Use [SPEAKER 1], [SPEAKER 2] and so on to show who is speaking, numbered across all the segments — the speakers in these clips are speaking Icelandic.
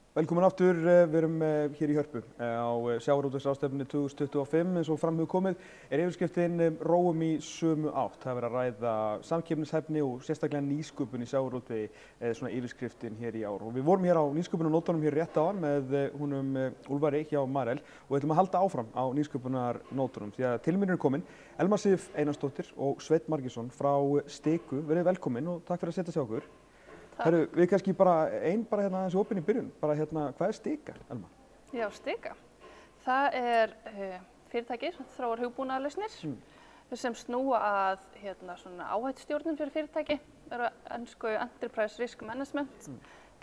[SPEAKER 1] Velkomin aftur, við erum hér í Hörpu á sjávarútvegsráðstefnunni 2025 eins og fram hefur komið yfirskriftin róum í sömu átt. Það er verið að ræða samkeppnishæfni og sérstaklega nýsköpun í sjávarútvegi svona yfirskriftin hér í ár. Og við vorum hér á nýsköpunarnótunum hér rétt áðan með húnum Úlfari hjá Marel og við ætlum að halda áfram á nýsköpunarnótunum því að til mín er komin Elma Sif Einarsdóttir og Sveinn Margeirsson frá Stiku. Verið velkomin og takk fyrir að setja sig á okkur. Herru, við kannski bara hérna aðeins opin í byrjun, bara hérna, hvað Stika, Elma?
[SPEAKER 2] Já, Stika. Það er fyrirtæki sem þróar hugbúnaðarlausnir sem snúa að svona áhættustjórnun fyrir fyrirtæki, eru ensku Enterprise Risk Management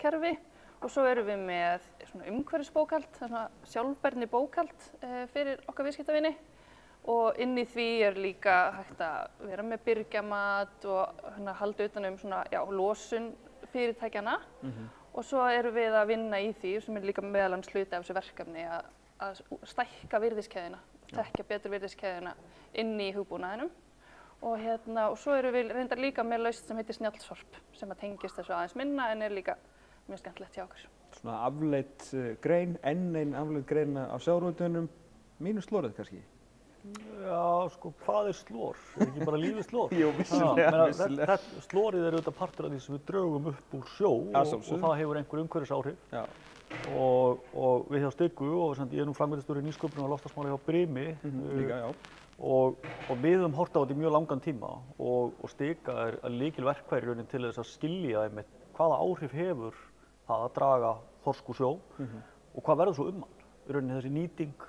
[SPEAKER 2] kerfi og svo erum við með svona umhverfisbókhald, svona sjálfbærni bókhald fyrir okkar viðskiptavini og inn í því er líka hægt að vera með byrgjamat og halda utan svona, losun fyrirtækjana og svo erum við að vinna í því sem er líka meðal annars hluti af þessu verkefni að stækka virðiskeðjuna, þekkja betur virðiskeðjuna inn í hugbúnaðinum og svo erum við reyndar líka með lausn sem heitir Snjallsorp sem að tengist þessu aðeins minna en er líka mjög skemmtilegt hjá okkur. Svona
[SPEAKER 1] afleidd grein, enn ein afleidd grein af sjávarútveginum, mínus slorið kannski?
[SPEAKER 3] Já, sko, hvað slor? Er ekki bara lífið slor?
[SPEAKER 1] Jú, vissulega.
[SPEAKER 3] Slorið er auðvitað partur af því sem við draugum upp úr sjó og það hefur einhver umhverfisáhrif. Og við hjá Stiku og ég er nú framkvæmdastjóri í nýsköpunar og loftslagsmála hjá Brimi og við höfum horft á þetta í mjög langan tíma og Stika er lykilverkfæri í rauninni til þess að skilja einmitt hvaða áhrif hefur það að draga þorsk úr sjó og hvað verður svo hann. Í rauninni þessi nýting,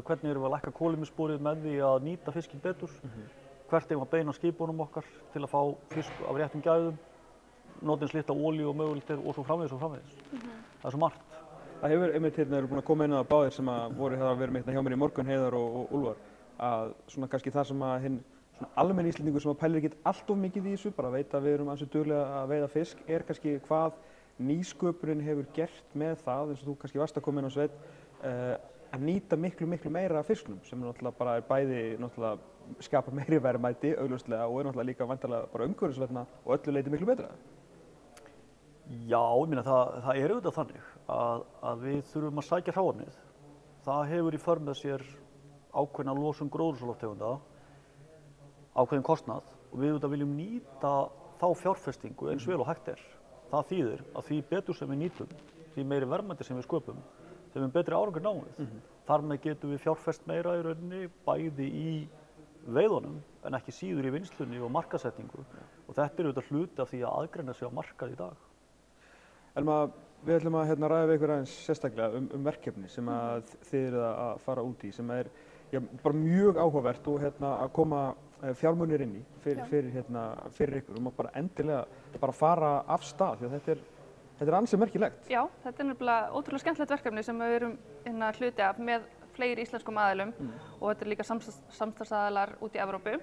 [SPEAKER 3] hvernig erum við að lækka kolefnissporið með því að nýta fiskinn betur, hvert eigum að beina skipunum okkar til að fá fisk af réttum gæðum, nota eins litla olíu og mögulegt og svo framvegis og framvegis. Það er svo margt.
[SPEAKER 1] Það hefur einmitt eru búin að koma inn á það báðir sem að voru það að vera með hjá mér í morgun, Heiðar og Úlfar, að svona kannski það sem að hinn almenn Íslendingur sem að pælir ekkert allt of mikið í þessu, bara veit að við erum ansi duglega að veiða fisk, er kannski hvað nýsköpunin hefur gert með það, eins og þú kannski varst að koma inn á Sveinn, að nýta miklu meira af fisknum sem náttúrulega bara er bæði skapa meiri verðmæti augljóslega og er náttúrulega líka væntanlega bara umhverfisvænna og öllu leyti miklu betra.
[SPEAKER 3] Já, ég meina það er auðvitað þannig að við þurfum að sækja hráefnið. Það hefur í för með sér ákveðna losun gróðurhúsalofttegunda, ákveðinn kostnað og við auðvitað viljum nýta þá fjárfestingu eins vel og hægt er. Það þýðir að því betur sem við nýtum, því meiri verðmæti sem við sköpum, þeim betri árangur náum við. Þar með getum við fjárfest meira í rauninni bæði í veiðunum en ekki síður í vinnslunni og markaðssetningu og þetta er auðvitað hluti af því að aðgreina sig á markað í dag.
[SPEAKER 1] Elma, við ætlum að ræða við ykkur aðeins sérstaklega verkefni sem að þið eru að fara út í sem er bara mjög áhugavert og að koma fjármunir inn í fyrir ykkur og bara endilega bara fara af stað því að þetta er ansi merkilegt.
[SPEAKER 2] Já, þetta er nefnilega ótrúlega skemmtilegt verkefni sem við erum hluti af með fleiri íslenskum aðilum og þetta er líka samstarfsaðilar út í Evrópu.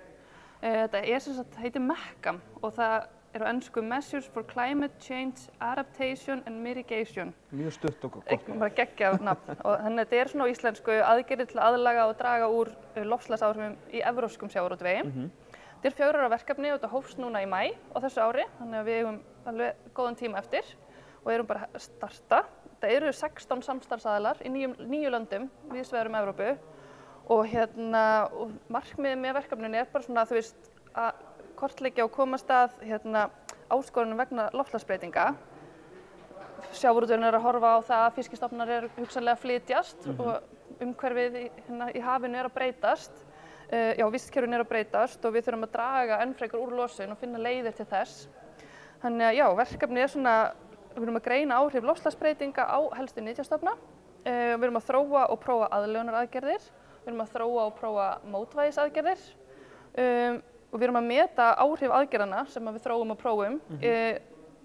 [SPEAKER 2] Þetta er sem sagt heitir MECCAM og það eru á ensku Measures for Climate Change, Adaptation and Mitigation.
[SPEAKER 1] Mjög stutt og gott.
[SPEAKER 2] Bara geggjað nafn og þannig að þetta er svona á íslensku aðgerðir til að aðlaga og draga úr loftslagsáhrifum í evrópskum sjávarútvegi. Þetta er 4 ára verkefni og þetta hófst núna í maí á þessu ári þannig að við eigum alveg góðan tíma eftir. Og erum bara að starta. Það eru 16 samstarfsaðilar í 9 löndum víðs vegar Evrópu og markmiðið með verkefninu er bara svona að kortleggja og komast að áskorunum vegna loftslagsbreytinga. Sjávarútvegurinn er að horfa á það að fiskistofnar eru hugsanlega að flytjast og umhverfið í hafinu er að breytast. Vistkerfin er að breytast og við þurfum að draga enn frekar úr losun og finna leiðir til þess. Þannig að verkefnið er svona við erum að greina áhrif loftslagsbreytinga á helstu nytjastofna. Við erum að þróa og prófa aðlögunaraðgerðir. Við erum að þróa og prófa mótvægisaðgerðir. Og við erum að meta áhrif aðgerðanna sem við þróum og prófum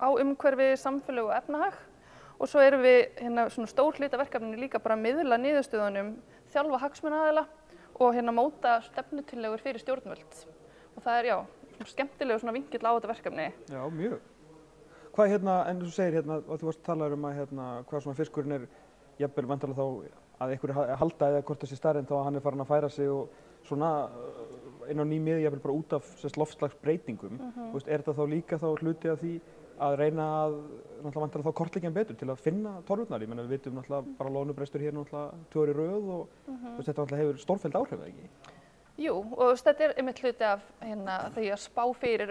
[SPEAKER 2] á umhverfi, samfélag og efnahag. Og svo erum við svona stór hluti af verkefninu líka bara að miðla niðurstöðunum, þjálfa hagsmunaaðila og móta stefnutillögur fyrir stjórnvöld. Og það er skemmtilegur svona vinkill á þetta verkefni.
[SPEAKER 1] Já, mjög. Hvað en þú segir og þú varst að tala um að hvað svona fiskurinn er jafnvel væntanlega þá að einhverju halda eða hvort þessi staðreynd þá að hann er farin að færa sig og svona inn á ný miði jafnvel bara út af loftslagsbreytingum. Er þetta þá líka hluti af því að reyna að náttúrulega vantar þá kortleggja betur til að finna torfurnar. Ég meina við vitum náttúrulega bara loðnubrestur hér náttúrulega 2 ár í röð og þetta náttúrulega hefur stórfelld áhrif, eða ekki?
[SPEAKER 2] Jú, og þetta einmitt hluti af því að spá fyrir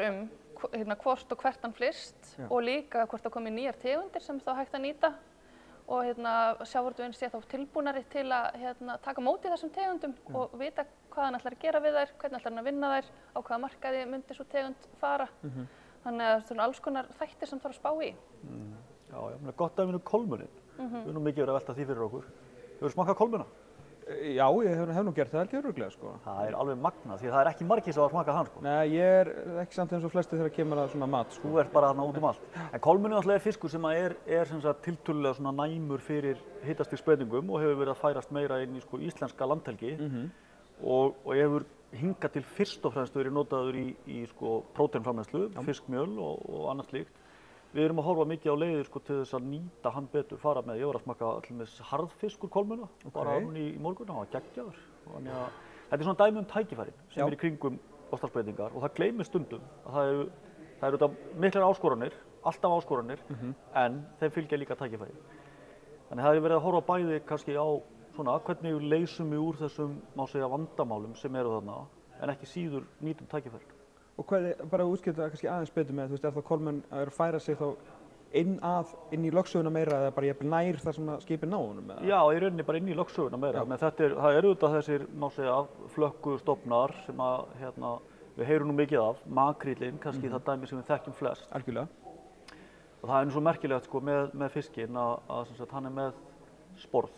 [SPEAKER 2] hvort og hvert hann flyst og líka hvort það komi nýjar tegundir sem þá hægt að nýta og sjávarútvegurinn sé þá tilbúnari til að taka móti þessum tegundum og vita hvað hann ætlar að gera við þær, hvernig ætlar hann að vinna þær, á hvaða markaði myndi svo tegund fara. Þannig að það eru alls konar þættir sem þarf að spá í.
[SPEAKER 3] Já, gott að vinna kolmunin. Við erum mikið verið að velta því fyrir okkur. Hefur smakkað kolmuna?
[SPEAKER 1] Já, ég hef nú gert það held ég örugglega, sko.
[SPEAKER 3] Það alveg magnað, því það ekki margir sem hafa smakkað hann, sko.
[SPEAKER 1] Nei, ég ekki samt eins og flesti þegar kemur að svona mat, sko.
[SPEAKER 3] Þú bara þarna út allt. En kolmunin náttúrulega fiskur sem er sem sagt tiltölulega svona næmur fyrir hitastigsbreytingum og hefur verið að færast meira inn í íslenska landhelgi og hefur hingað til fyrst og fremst verið notaður í próteinframleiðslu, fiskmjöl og annað slíkt. Við erum að horfa mikið á leiðir til þess að nýta hann betur, fara með. Ég var að smakka allir harðfisk úr kolmuna, bara í morgun, hann var geggjaður. Þannig að þetta svona dæmi tækifærin sem í kringum loftslagsbreytingar og það gleymist stundum að það eru þetta miklar áskoranir, alltaf áskoranir, en þeim fylgja líka tækifæri. Þannig það hefur verið að horfa bæði kannski á svona hvernig leysum við úr þessum, má segja, vandamálum sem eru þarna, en ekki síður nýtum tækifærin.
[SPEAKER 1] Og bara útskýrta kannski aðeins betur með, er þá kolmunn að færa sig þá inn í lögsöguna meira eða bara jafnvel nær þar sem skipin ná honum?
[SPEAKER 3] Já, í rauninni bara inn í lögsöguna meira. Men það eru auðvitað þessir, má segja, flökkustofnar sem við heyrum nú mikið af, makríllinn, kannski það dæmi sem við þekkjum flest.
[SPEAKER 1] Algjörlega.
[SPEAKER 3] Og það nú svo merkilegt með fiskinn að hann með sporð.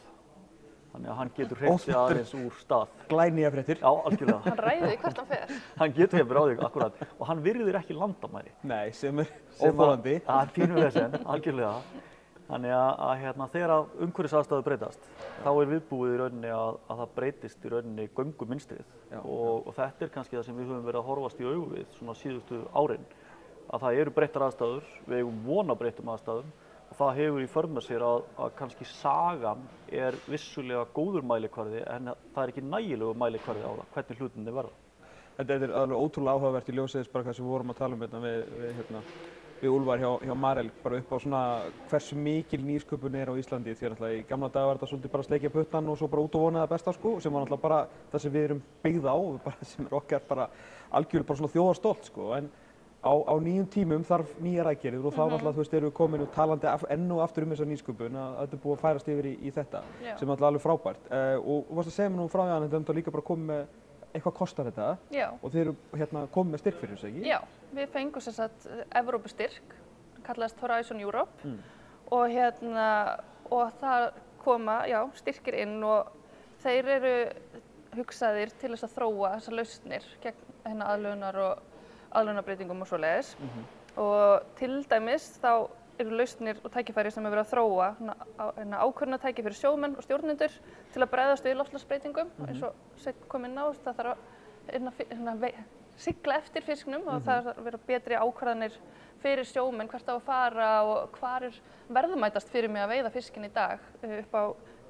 [SPEAKER 3] Þannig að hann getur hreyft sig aðeins úr stað.
[SPEAKER 1] Glænýjar fréttir.
[SPEAKER 3] Já, algjörlega.
[SPEAKER 2] Hann ræður því hvert hann fer.
[SPEAKER 3] Hann getur hefur á því, akkurat. Og hann virðir ekki landamæri.
[SPEAKER 1] Nei, sem óþolandi.
[SPEAKER 3] Það pínu vesen, algjörlega. Þannig að þegar umhverfisaðstæður breytast, þá viðbúið í rauninni að það breytist í rauninni göngumynstrið. Og þetta kannski það sem við höfum verið að horfast í augu við svona síðustu árin. Að það eru breyttar aðstæður, við eigum von á breyttum aðstæðum. Og það hefur í för með sér að kannski sagan vissulega góður mælikvarði en það ekki nægilegu mælikvarði á það, hvernig hlutinni verða.
[SPEAKER 1] Þetta alveg ótrúlega áhugavert í ljósið bara hvað sem við vorum að tala við Úlfar hjá Marel, bara upp á svona hversu mikil nýsköpun á Íslandi því að í gamla daga var þetta svolítið bara að sleikja puttan og svo bara út og vona það besta sko, sem var náttúrulega bara það sem við erum byggð á, bara sem okkar bara algjörlega bara svona þjóðarstolt sko. En á nýjum tímum þarf nýjar aðgerðir og þá náttúrulega erum við komin og talandi enn og aftur þessa nýsköpun að þetta búið að færast yfir í þetta sem náttúrulega alveg frábært. Og þú varst að segja mér nú frá því að þetta líka bara komið með eitthvað kostar þetta og þið eru komið með styrk fyrir þessu, ekki?
[SPEAKER 2] Já, við fengum sem sagt Evrópustyrk, kallaðist Horizon Europe og það koma, styrkir inn og þeir eru hugsaðir til þess að þróa þessar lausnir gegn aðlögunarbreytingum og svoleiðis. Og til dæmis þá eru lausnir og tækifæri sem er verið að þróa ákvörðunartæki fyrir sjómenn og stjórnendur til að bregðast við loftslagsbreytingum. Eins og Sveinn kom inn á, það þarf að sigla eftir fisknum og það þarf að vera betri ákvarðanir fyrir sjómenn hvert á að fara og hvar verðmætast fyrir mig að veiða fiskinn í dag upp á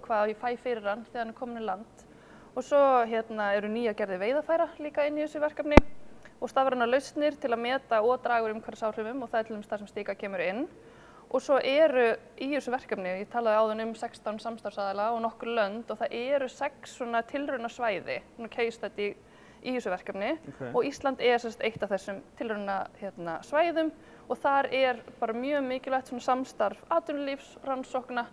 [SPEAKER 2] hvað ég fæ fyrir hann þegar hann er komin í land. Og svo eru nýjar gerðir veiðarfæra líka inn í þessu verkefni og stafrænar lausnir til að meta og draga úr umhverfisáhrifum og það er til dæmis það sem Stika kemur inn. Og svo eru í þessu verkefni, ég talaði áðan 16 samstarfsaðila og nokkur lönd og það eru 6 svona tilraunasvæði, case study í þessu verkefni og Ísland sem sagt eitt af þessum tilraunasvæðum og þar bara mjög mikilvægt svona samstarf atvinnulífs, rannsókna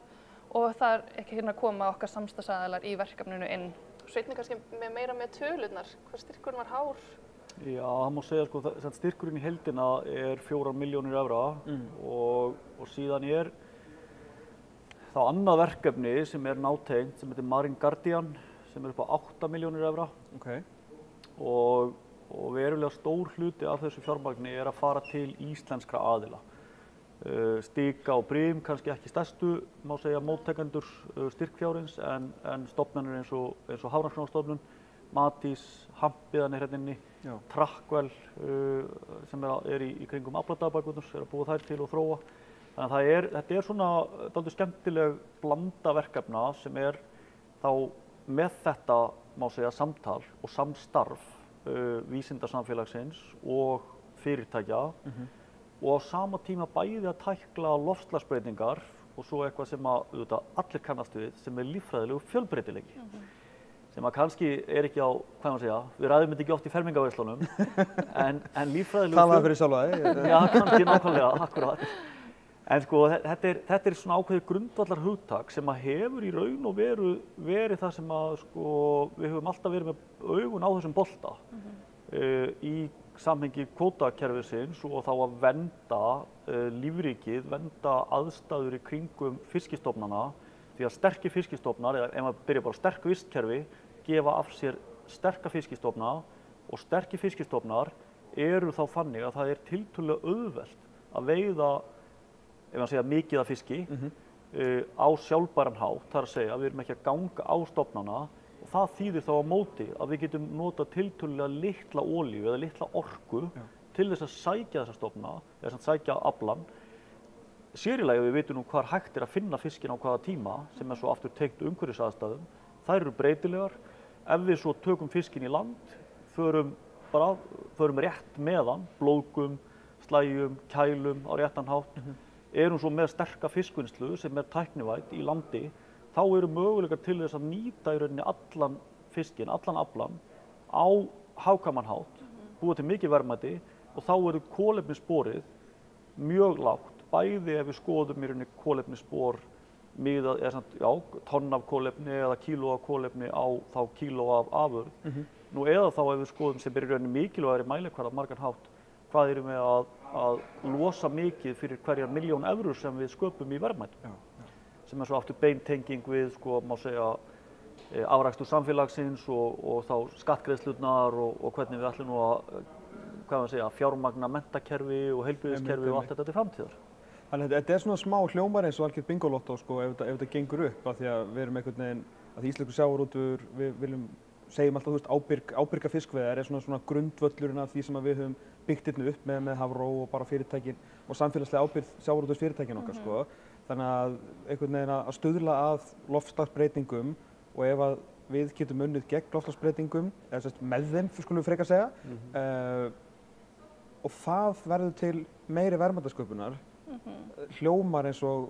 [SPEAKER 2] og þar ekki koma okkar samstarfsaðilar í verkefninu inn. Sveinn kannski meira með tölurnar, hvað styrkurinn var hár?
[SPEAKER 3] Já, það má segja að styrkurinn í heildina 4 milljónir evra og síðan þá annað verkefni sem nátengt sem heitir Marine Guardian sem upp á 8 milljónir evra og verulega stór hluti af þessu fjármagni að fara til íslenskra aðila. Stika og Brim kannski ekki stærstu, má segja, móttekendur styrkfjárins en stofnanir eins og Hafrannsóknastofnun, Matís, Hampiðan hérna inni, Trackwell sem í kringum afladabækurnar að búa þær til og þróa. Þannig að þetta svona dálítið skemmtileg blanda verkefna sem þá með þetta, má segja, samtal og samstarf vísindasamfélagsins og fyrirtækja og á sama tíma bæði að tækla loftslagsbreytingar og svo eitthvað sem allir kannast við sem líffræðilegur fjölbreytileiki. Sem kannski ekki á, hvað maður segja, við ræðum þetta ekki oft í fermingarveislunum, en líffræðilegur...
[SPEAKER 1] Talaðu fyrir sjálfa þig.
[SPEAKER 3] Já, kannski nákvæmlega, akkurat. En sko, þetta svona ákveðið grundvallar hugtak sem hefur í raun og veru verið það sem sko, við höfum alltaf verið með augun á þessum bolta í samhengi kvótakerfisins og þá að vernda lífríkið, vernda aðstæður í kringum fiskistofnana. Því að sterkir fiskistofnar, eða ef maður byrjar bara sterk vistkerfi, gefa af sér sterka fiskistofna og sterkir fiskistofnar eru þá þannig að það tiltölulega auðvelt að veiða, ef maður segja mikið af fiski, á sjálfbæran hátt, það að segja, við erum ekki að ganga á stofnana og það þýðir þá á móti að við getum notað tiltölulega litla olíu eða litla orku til þess að sækja þessa stofna, eða að sækja aflann. Sér í lagi við vitum hvar hægt að finna fiskinn á hvaða tíma sem svo aftur tengt umhverfisaðstæðum. Þær eru breytilegar. Ef við svo tökum fiskinn í land, förum rétt með hann, blóðgum, slægjum, kælum á réttan hátt, erum svo með sterka fiskvinnslu sem tæknivædd í landi, þá eru möguleikar til þess að nýta í rauninni allan fiskinn, allan aflann á hagkvæman hátt, búa til mikið verðmæti og þá eru kolefnissporið mjög lágt. Bæði ef við skoðum í rauninni kolefnisspor miðað, tonn af kolefni eða kíló af kolefni á þá kíló af afurð. Nú eða þá ef við skoðum sem í rauninni mikilvægari mælikvarða margan hátt, hvað erum við að losa mikið fyrir hverjar milljón evrur sem við sköpum í verðmætum. Sem svo aftur beintenging við, sko, má segja, afrakstur samfélagsins og þá skattgreiðslurnar og hvernig við ætlum nú að fjármagna menntakerfi og heilbrigðiskerfi og allt þetta til framtíðar.
[SPEAKER 1] Þannig að þetta svona smá hljómar eins og algjört bingolotto sko, ef þetta gengur upp, af því að við erum einhvern veginn, að íslenskur sjávarútvegur, við segjum alltaf, ábyrga fiskveiðar svona grundvöllurinn af því sem við höfum byggt hérna upp með Hafró og bara fyrirtækin og samfélagslega ábyrgð sjávarútvegsfyrirtækin okkar sko. Þannig að einhvern veginn að stuðla að loftslagsbreytingum og ef að við getum unnið gegn loftslagsbreytingum, eða með þeim, skulum við frekar segja, og það verður til meiri verðmætasköpunar, hljómar eins og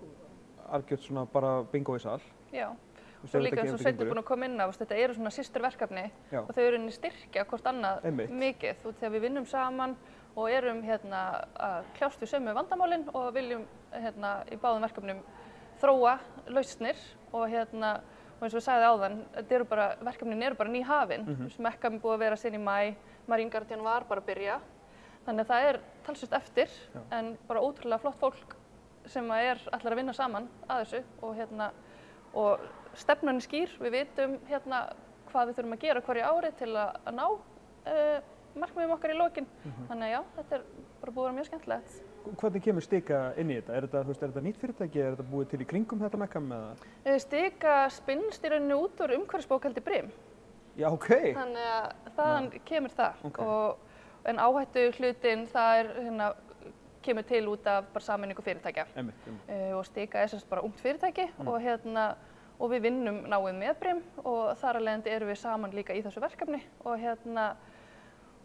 [SPEAKER 1] algjört svona bara bingo í sal.
[SPEAKER 2] Já, og svo líka eins og Sveinn búinn að koma inn á, þetta eru svona systurverkefni og þau eru styrkja hvort annað mikið og þegar við vinnum saman og erum að kljást við sömu vandamálin og viljum í báðum verkefnum þróa lausnir og eins og við sagði áðan, verkefnin eru bara nýhafin. Smekka er búið að vera síðan í maí, Marine Guardian var bara að byrja. Þannig að það talsvert eftir, en bara ótrúlega flott fólk sem ætlar að vinna saman að þessu og stefnan skýr. Við vitum hvað við þurfum að gera hverju ári til að ná markmiðum okkar í lokin. Þannig að já, þetta bara búið að vera mjög skemmtilegt.
[SPEAKER 1] Hvernig kemur Stika inn í þetta? Er þetta nýtt fyrirtæki? Er þetta búið til í kringum þetta Mekkam?
[SPEAKER 2] Stika spinnst í rauninni út úr umhverfisbókhaldi Brim.
[SPEAKER 1] Já, ok.
[SPEAKER 2] Þannig að þaðan kemur það. Okay. En áhættu hlutinn, það kemur til út af bara sameiningu fyrirtækja. Og Stika bara ungt fyrirtæki og við vinnum náið með Brim og þar af leiðandi erum við saman líka í þessu verkefni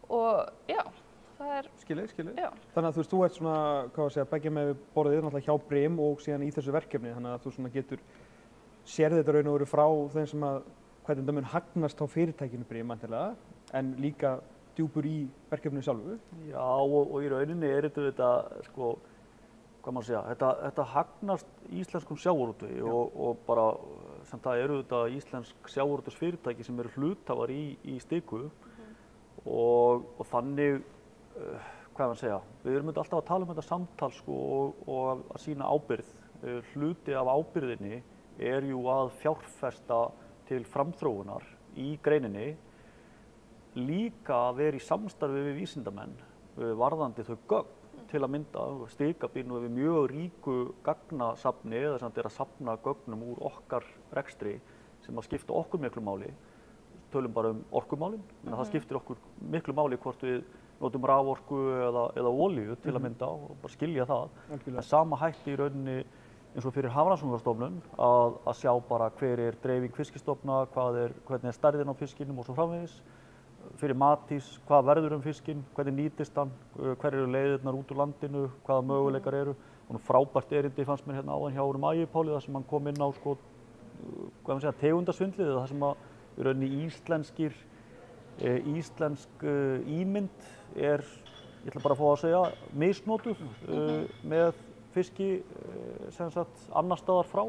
[SPEAKER 2] og já, það
[SPEAKER 1] Skilið. Já. Þannig að þú ert svona, hvað að segja, begge með borðið náttúrulega hjá Brim og síðan í þessu verkefni, þannig að þú svona sér þetta raun og veru frá þeim sem hvernig þetta mun hagnast á fyrirtækinu Brim endilega, en líka djúpur í verkefninu sjálfu. Já,
[SPEAKER 3] og í rauninni þetta, sko, hvað maður segja, þetta hagnast íslenskum sjávarútvegi og bara, sem það eru þetta íslensk sjávarútvegsfyrirtæki sem eru hluthafar í Stiku og þannig, hvað maður segja, við erum alltaf að tala um þetta samtal sko og að sýna ábyrgð. Hluti af ábyrgðinni jú að fjárfesta til framþróunar í greininni, líka að vera í samstarfi við vísindamenn varðandi þau gögn til að mynda. Stika býr nú við mjög ríku gagnasafni eða að safna gögnum úr okkar rekstri sem að skipta okkur miklu máli. Tölum bara um orkumálin, en það skiptir okkur miklu máli hvort við notum raforku eða olíu til að mynda og bara skilja það. En sama hætti í rauninni eins og fyrir Hafrannsóknastofnun að sjá bara hver dreifing fiskistofna, hvernig stærðin á fiskinum og svo framvegis. fyrir Matís, hvað verður fiskinn, hvernig nýtist hann, hver eru leiðirnar út úr landinu, hvaða möguleikar eru. Og frábært erindi fannst mér hérna áðan hjá Ægi Páli þar sem hann kom inn á sko, tegundasvindlið, þar sem að í rauninni íslensk ímynd ég ætla bara að fá að segja, misnotuð með fiski sem sagt annar staðar frá.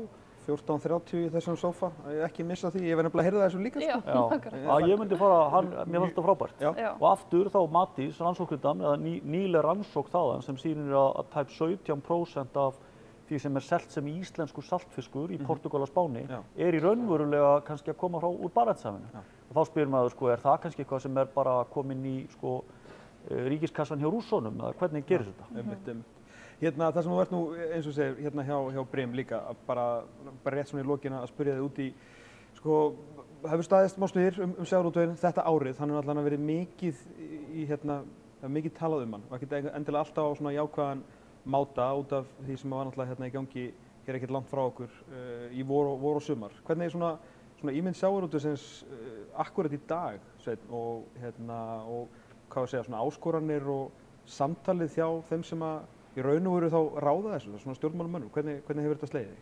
[SPEAKER 1] 14:30 í þessum sófa, ekki missa því, ég verði nefnilega að heyrða þessu líka sko.
[SPEAKER 3] Já, ég myndi fara, mér fannst þetta frábært.
[SPEAKER 2] Já.
[SPEAKER 3] Og aftur þá Matís, rannsóknardan, eða nýleg rannsókn þaðan sem sýnir að tæp 17% af því sem selt sem íslenskur saltfiskur í Portúgal og Spáni í raunverulega kannski að koma frá úr Barentshafinu. Og þá spyr maður, sko, það kannski eitthvað sem bara komin í sko, ríkiskassan hjá Rússunum, eða hvernig gerist þetta?
[SPEAKER 1] Hérna, það sem þú ert nú, eins og segir, hérna hjá Brim líka, bara rétt svona í lokin að spyrja þig út í, sko, hefur staðist málsliðir sjávarútveginn þetta árið, hann hefur allan verið mikið talað um hann, og ekkert endilega alltaf á svona jákvæðan máta út af því sem var náttúrulega hérna í gangi hér ekkert langt frá okkur í vor og sumar. Hvernig er svona ímynd sjávarútvegsins akkúrat í dag, Sveinn, og hvað að segja, svona áskoranir og samtalið hjá þeim sem að í raun og veru þá ráða þessu, svona stjórnmálamönnum, hvernig hefur þetta slegið þig?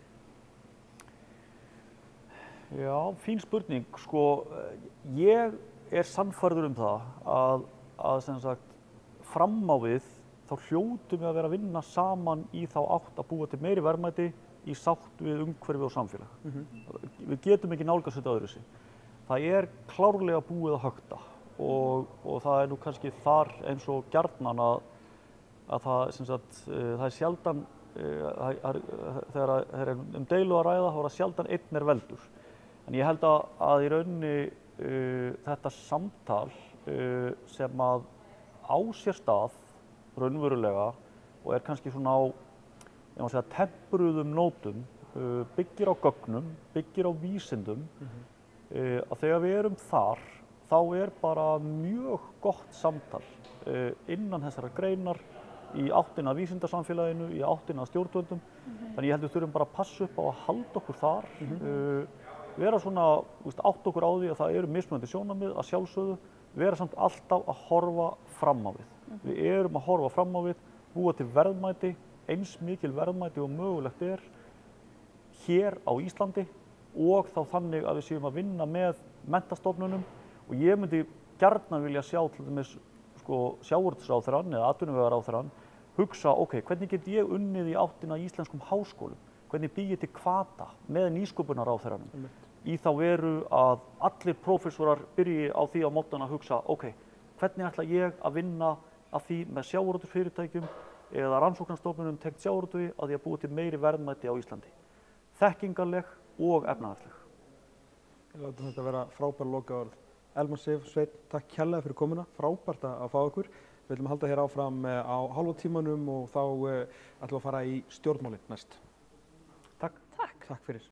[SPEAKER 3] Já, fín spurning. Sko, ég er sannfærður það að sem sagt, fram á við þá hljótum við að vera að vinna saman í þá átt að búa til meiri verðmæti í sátt við umhverfi og samfélag. Við getum ekki nálgast þetta öðruvísi. Það er klárlega búið að högta og það er nú kannski þar eins og gjarnan að það, sem sagt, það er sjaldan, þegar það er deilu að ræða, þá er það sjaldan einn veldur. En ég held að í rauninni þetta samtal sem að á sér stað raunverulega og er kannski svona á, ég má segja, tempruðum nótum, byggir á gögnum, byggir á vísindum, að þegar við erum þar, þá er bara mjög gott samtal innan þessara greinar í áttina að vísindasamfélaginu, í áttina að stjórnvöldum. Þannig ég held við þurfum bara að passa upp á að halda okkur þar, vera svona, átta okkur á því að það eru mismunandi sjónarmið að sjálfsögðu, vera samt alltaf að horfa fram á við. Við erum að horfa fram á við, búa til verðmæti, eins mikil verðmæti og mögulegt er hér á Íslandi og þá þannig að við séum að vinna með menntastofnunum og ég myndi gjarnan vilja sjá til dæmis sjávarútvegsráðherrann eða atvinnuvegaráðherrann hugsa, ok, hvernig get ég unnið í áttina í íslenskum háskólum? Hvernig bý ég til hvata með nýsköpunarráðherranum? Í þá veru að allir prófessorar byrji á því á mótana að hugsa, ok, hvernig ætla ég að vinna að því með sjávarútvegsfyrirtækjum eða rannsóknarstofnunum tengt sjávarútvegi að því að búa til meiri verðmæti á Íslandi. Þekkingarleg og efnahagsleg.
[SPEAKER 1] Ég látum þetta vera frábær lokaorð. Elmar Sif, Sveinn, takk kærlega fyrir komuna, frábært að fá okkur. Við ætlum að halda hér áfram á hálfa tímanum og þá ætlum við að fara í stjórnmálin næst. Takk fyrir.